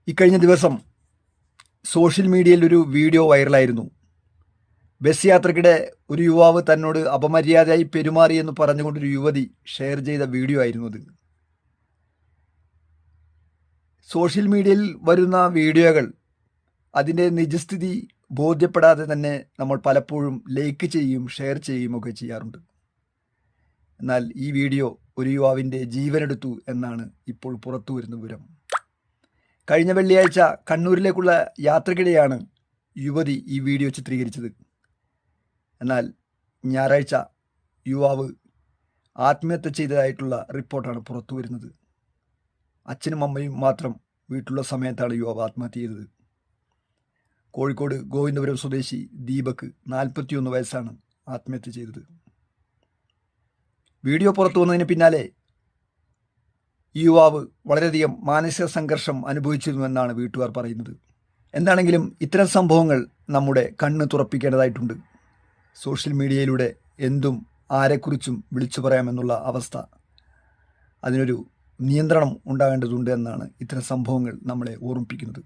ഇക്കഴിഞ്ഞ ദിവസം സോഷ്യൽ മീഡിയയിൽ ഒരു വീഡിയോ വൈറലായിരുന്നു. ബസ് യാത്രക്കിടെ ഒരു യുവാവ് തന്നോട് അപമര്യാദയായി പെരുമാറിയെന്ന് പറഞ്ഞുകൊണ്ടൊരു യുവതി ഷെയർ ചെയ്ത വീഡിയോ ആയിരുന്നു അത്. സോഷ്യൽ മീഡിയയിൽ വരുന്ന വീഡിയോകൾ അതിൻ്റെ നിജസ്ഥിതി ബോധ്യപ്പെടാതെ തന്നെ നമ്മൾ പലപ്പോഴും ലൈക്ക് ചെയ്യും, ഷെയർ ചെയ്യുകയും ഒക്കെ ചെയ്യാറുണ്ട്. എന്നാൽ ഈ വീഡിയോ ഒരു യുവാവിൻ്റെ ജീവനെടുത്തു എന്നാണ് ഇപ്പോൾ പുറത്തു വരുന്ന വിവരം. കഴിഞ്ഞ വെള്ളിയാഴ്ച കണ്ണൂരിലേക്കുള്ള യാത്രക്കിടെയാണ് യുവതി ഈ വീഡിയോ ചിത്രീകരിച്ചത്. എന്നാൽ ഞായറാഴ്ച യുവാവ് ആത്മഹത്യ ചെയ്തതായിട്ടുള്ള റിപ്പോർട്ടാണ് പുറത്തു വരുന്നത്. അച്ഛനും അമ്മയും മാത്രം വീട്ടിലുള്ള സമയത്താണ് യുവാവ് ആത്മഹത്യ ചെയ്തത്. കോഴിക്കോട് ഗോവിന്ദപുരം സ്വദേശി ദീപക് 41 വയസ്സാണ് ആത്മഹത്യ ചെയ്തത്. വീഡിയോ പുറത്തു വന്നതിന് പിന്നാലെ ഈ യുവാവ് വളരെയധികം മാനസിക സംഘർഷം അനുഭവിച്ചിരുന്നുവെന്നാണ് വീട്ടുകാർ പറയുന്നത്. എന്താണെങ്കിലും ഇത്തരം സംഭവങ്ങൾ നമ്മുടെ കണ്ണ് തുറപ്പിക്കേണ്ടതായിട്ടുണ്ട്. സോഷ്യൽ മീഡിയയിലൂടെ എന്തും ആരെക്കുറിച്ചും വിളിച്ചു പറയാമെന്നുള്ള അവസ്ഥ, അതിനൊരു നിയന്ത്രണം ഉണ്ടാകേണ്ടതുണ്ട് എന്നാണ് ഇത്തരം സംഭവങ്ങൾ നമ്മളെ ഓർമ്മിപ്പിക്കുന്നത്.